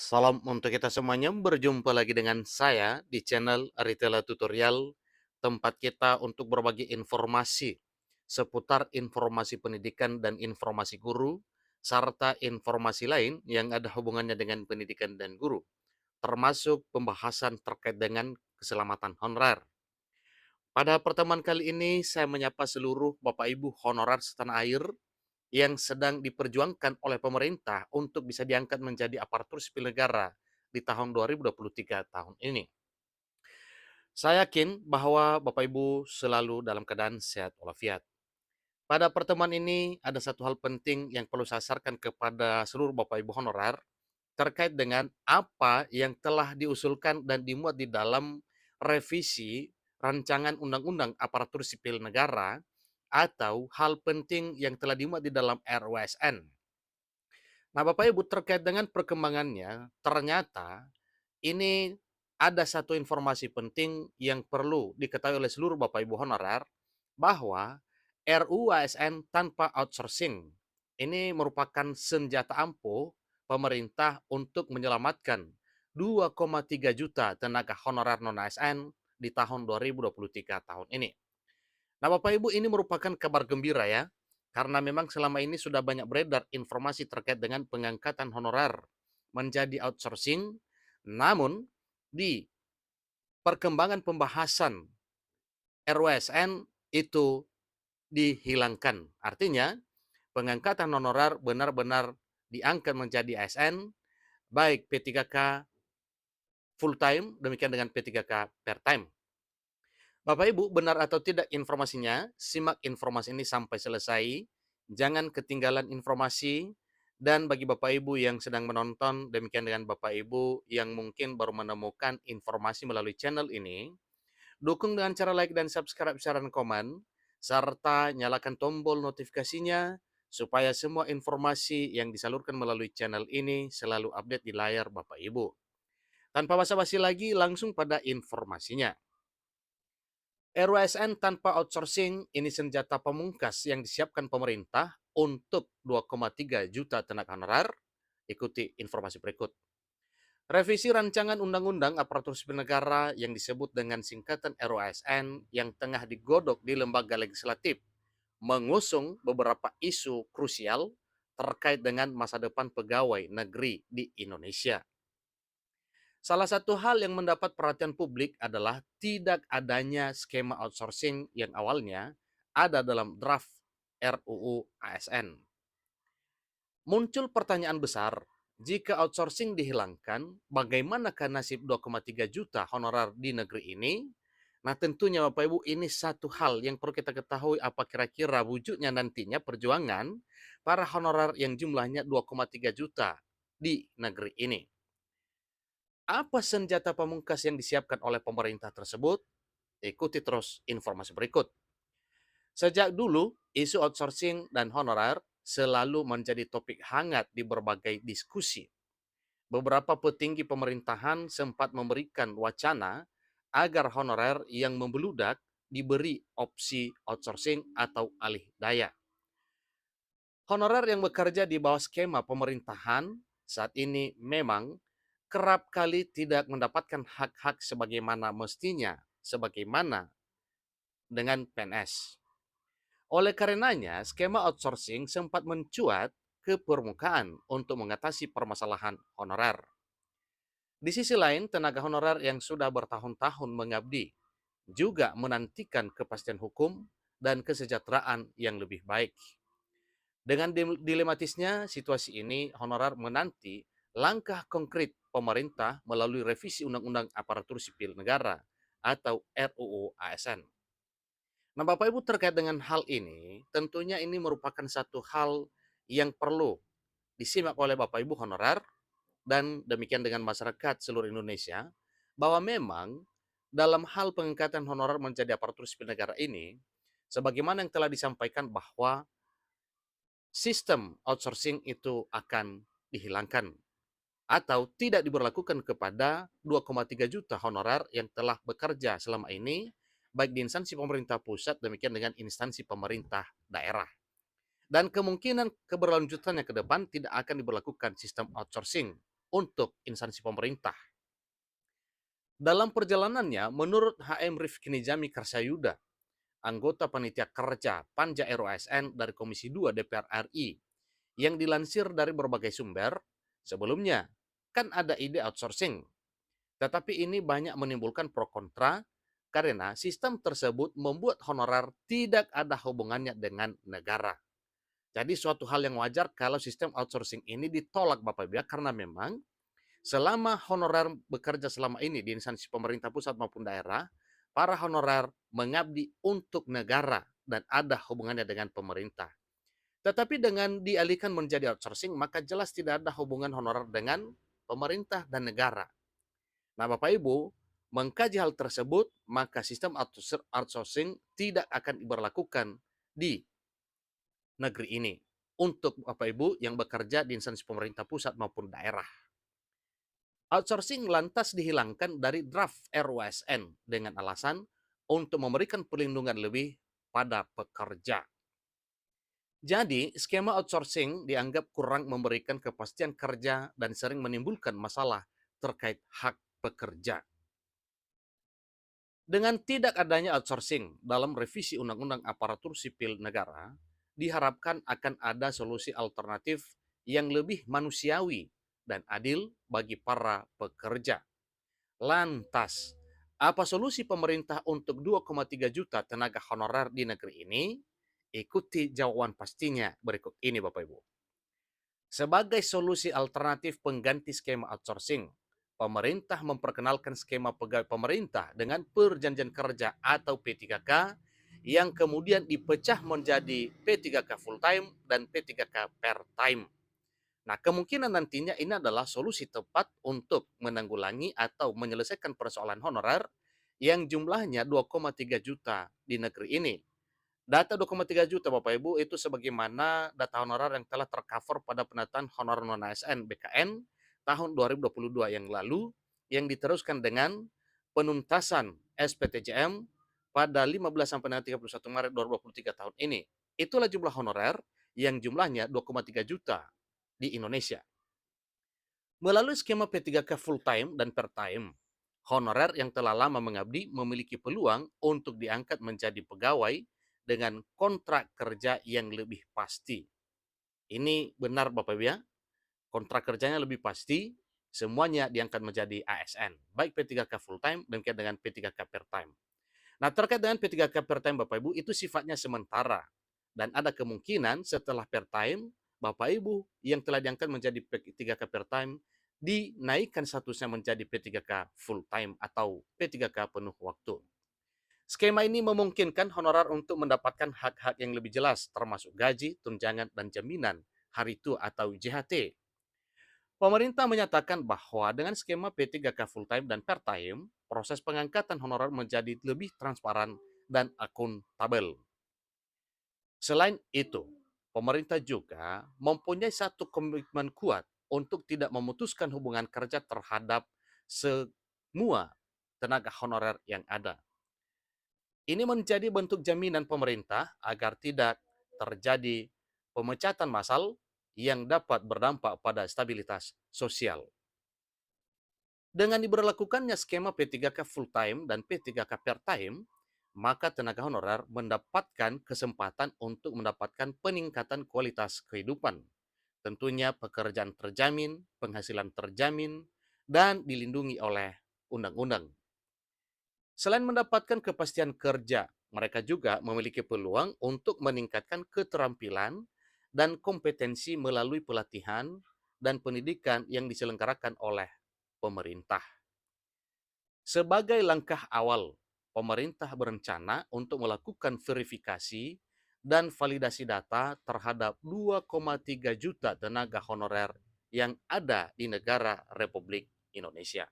Salam untuk kita semuanya, berjumpa lagi dengan saya di channel Aritela Tutorial, tempat kita untuk berbagi informasi seputar informasi pendidikan dan informasi guru, serta informasi lain yang ada hubungannya dengan pendidikan dan guru, termasuk pembahasan terkait dengan keselamatan honorer. Pada pertemuan kali ini, saya menyapa seluruh Bapak Ibu honorer setanah air yang sedang diperjuangkan oleh pemerintah untuk bisa diangkat menjadi aparatur sipil negara di tahun 2023 tahun ini. Saya yakin bahwa Bapak Ibu selalu dalam keadaan sehat walafiat. Pada pertemuan ini ada satu hal penting yang perlu saya sarankan kepada seluruh Bapak Ibu honorer terkait dengan apa yang telah diusulkan dan dimuat di dalam revisi rancangan undang-undang aparatur sipil negara atau hal penting yang telah dimuat di dalam RUSN. Nah, Bapak Ibu, terkait dengan perkembangannya, ternyata ini ada satu informasi penting yang perlu diketahui oleh seluruh Bapak Ibu honorer, bahwa RUU ASN tanpa outsourcing ini merupakan senjata ampuh pemerintah untuk menyelamatkan 2,3 juta tenaga honorer non-ASN di tahun 2023 tahun ini. Nah, Bapak Ibu, ini merupakan kabar gembira ya, karena memang selama ini sudah banyak beredar informasi terkait dengan pengangkatan honorer menjadi outsourcing, namun di perkembangan pembahasan RUSN itu dihilangkan. Artinya, pengangkatan honorer benar-benar diangkat menjadi ASN, baik P3K full time, demikian dengan P3K per time. Bapak Ibu, benar atau tidak informasinya? Simak informasi ini sampai selesai. Jangan ketinggalan informasi. Dan bagi Bapak Ibu yang sedang menonton, demikian dengan Bapak Ibu yang mungkin baru menemukan informasi melalui channel ini, dukung dengan cara like dan subscribe, share, dan komen, serta nyalakan tombol notifikasinya supaya semua informasi yang disalurkan melalui channel ini selalu update di layar Bapak Ibu. Tanpa basa-basi lagi, langsung pada informasinya. RUSN tanpa outsourcing ini senjata pamungkas yang disiapkan pemerintah untuk 2,3 juta tenaga honorer. Ikuti informasi berikut. Revisi rancangan Undang-Undang Aparatur Sipil Negara yang disebut dengan singkatan RUSN yang tengah digodok di lembaga legislatif mengusung beberapa isu krusial terkait dengan masa depan pegawai negeri di Indonesia. Salah satu hal yang mendapat perhatian publik adalah tidak adanya skema outsourcing yang awalnya ada dalam draft RUU ASN. Muncul pertanyaan besar, jika outsourcing dihilangkan, bagaimanakah nasib 2,3 juta honorer di negeri ini? Nah, tentunya Bapak Ibu, ini satu hal yang perlu kita ketahui, apa kira-kira wujudnya nantinya perjuangan para honorer yang jumlahnya 2,3 juta di negeri ini. Apa senjata pamungkas yang disiapkan oleh pemerintah tersebut? Ikuti terus informasi berikut. Sejak dulu, isu outsourcing dan honorer selalu menjadi topik hangat di berbagai diskusi. Beberapa petinggi pemerintahan sempat memberikan wacana agar honorer yang membeludak diberi opsi outsourcing atau alih daya. Honorer yang bekerja di bawah skema pemerintahan saat ini memang kerap kali tidak mendapatkan hak-hak sebagaimana mestinya, sebagaimana dengan PNS. Oleh karenanya, skema outsourcing sempat mencuat ke permukaan untuk mengatasi permasalahan honorer. Di sisi lain, tenaga honorer yang sudah bertahun-tahun mengabdi juga menantikan kepastian hukum dan kesejahteraan yang lebih baik. Dengan dilematisnya situasi ini, honorer menanti langkah konkret pemerintah melalui revisi Undang-Undang Aparatur Sipil Negara atau RUU ASN. Nah, Bapak Ibu, terkait dengan hal ini, tentunya ini merupakan satu hal yang perlu disimak oleh Bapak Ibu honorer dan demikian dengan masyarakat seluruh Indonesia, bahwa memang dalam hal pengangkatan honorer menjadi aparatur sipil negara ini, sebagaimana yang telah disampaikan bahwa sistem outsourcing itu akan dihilangkan atau tidak diberlakukan kepada 2,3 juta honorer yang telah bekerja selama ini, baik di instansi pemerintah pusat demikian dengan instansi pemerintah daerah. Dan kemungkinan keberlanjutannya ke depan tidak akan diberlakukan sistem outsourcing. untuk instansi pemerintah. Dalam perjalanannya, menurut HM Rifki Nijami Karsayuda, anggota panitia kerja Panja ROSN dari Komisi 2 DPR RI, yang dilansir dari berbagai sumber, sebelumnya kan ada ide outsourcing, tetapi ini banyak menimbulkan pro kontra karena sistem tersebut membuat honorer tidak ada hubungannya dengan negara. Jadi suatu hal yang wajar kalau sistem outsourcing ini ditolak Bapak Ibu ya, karena memang selama honorer bekerja selama ini di instansi pemerintah pusat maupun daerah, para honorer mengabdi untuk negara dan ada hubungannya dengan pemerintah. Tetapi dengan dialihkan menjadi outsourcing, maka jelas tidak ada hubungan honorer dengan pemerintah dan negara. Nah, Bapak Ibu, mengkaji hal tersebut, maka sistem outsourcing tidak akan diberlakukan di negeri ini untuk Bapak Ibu yang bekerja di instansi pemerintah pusat maupun daerah. Outsourcing lantas dihilangkan dari draft RUSN dengan alasan untuk memberikan perlindungan lebih pada pekerja. Jadi, skema outsourcing dianggap kurang memberikan kepastian kerja dan sering menimbulkan masalah terkait hak pekerja. Dengan tidak adanya outsourcing dalam revisi Undang-Undang Aparatur Sipil Negara, diharapkan akan ada solusi alternatif yang lebih manusiawi dan adil bagi para pekerja. Lantas, apa solusi pemerintah untuk 2,3 juta tenaga honorer di negeri ini? Ikuti jawaban pastinya berikut ini Bapak Ibu. Sebagai solusi alternatif pengganti skema outsourcing, pemerintah memperkenalkan skema pegawai pemerintah dengan perjanjian kerja atau P3K yang kemudian dipecah menjadi P3K full time dan P3K per time. Nah, kemungkinan nantinya ini adalah solusi tepat untuk menanggulangi atau menyelesaikan persoalan honorer yang jumlahnya 2,3 juta di negeri ini. Data 2,3 juta Bapak Ibu itu sebagaimana data honorer yang telah tercover pada penataan honorer non-ASN BKN tahun 2022 yang lalu yang diteruskan dengan penuntasan SPTJM pada 15 sampai dengan 31 Maret 2023 tahun ini. Itulah jumlah honorer yang jumlahnya 2,3 juta di Indonesia. Melalui skema P3K full time dan per time, honorer yang telah lama mengabdi memiliki peluang untuk diangkat menjadi pegawai dengan kontrak kerja yang lebih pasti. Ini benar Bapak Ibu ya, kontrak kerjanya lebih pasti, semuanya diangkat menjadi ASN, baik P3K full time dan dengan P3K per time. Nah, terkait dengan P3K per time Bapak Ibu itu sifatnya sementara dan ada kemungkinan setelah per time Bapak Ibu yang telah diangkat menjadi P3K per time dinaikkan statusnya menjadi P3K full time atau P3K penuh waktu. Skema ini memungkinkan honorer untuk mendapatkan hak-hak yang lebih jelas termasuk gaji, tunjangan, dan jaminan hari tua atau JHT. Pemerintah menyatakan bahwa dengan skema P3K full time dan per time, proses pengangkatan honorer menjadi lebih transparan dan akuntabel. Selain itu, pemerintah juga mempunyai satu komitmen kuat untuk tidak memutuskan hubungan kerja terhadap semua tenaga honorer yang ada. Ini menjadi bentuk jaminan pemerintah agar tidak terjadi pemecatan massal yang dapat berdampak pada stabilitas sosial. Dengan diberlakukannya skema P3K full time dan P3K per time, maka tenaga honorer mendapatkan kesempatan untuk mendapatkan peningkatan kualitas kehidupan. Tentunya pekerjaan terjamin, penghasilan terjamin, dan dilindungi oleh undang-undang. Selain mendapatkan kepastian kerja, mereka juga memiliki peluang untuk meningkatkan keterampilan dan kompetensi melalui pelatihan dan pendidikan yang diselenggarakan oleh pemerintah. Sebagai langkah awal, pemerintah berencana untuk melakukan verifikasi dan validasi data terhadap 2,3 juta tenaga honorer yang ada di negara Republik Indonesia.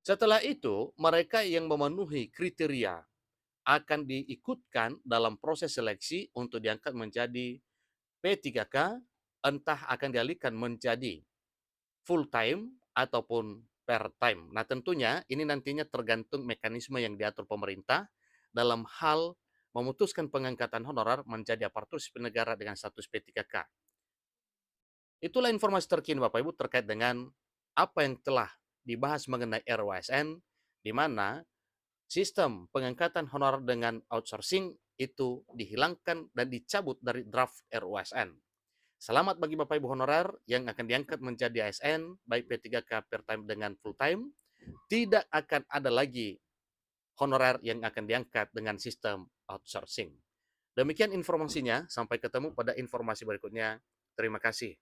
Setelah itu, mereka yang memenuhi kriteria akan diikutkan dalam proses seleksi untuk diangkat menjadi P3K, entah akan dialihkan menjadi full time ataupun per time. Nah, tentunya ini nantinya tergantung mekanisme yang diatur pemerintah dalam hal memutuskan pengangkatan honorer menjadi aparatur sipil negara dengan status P3K. Itulah informasi terkini Bapak Ibu terkait dengan apa yang telah dibahas mengenai RUASN, di mana sistem pengangkatan honorer dengan outsourcing itu dihilangkan dan dicabut dari draft RUASN. Selamat bagi Bapak Ibu honorer yang akan diangkat menjadi ASN, baik P3K per time dengan full time, tidak akan ada lagi honorer yang akan diangkat dengan sistem outsourcing. Demikian informasinya, sampai ketemu pada informasi berikutnya. Terima kasih.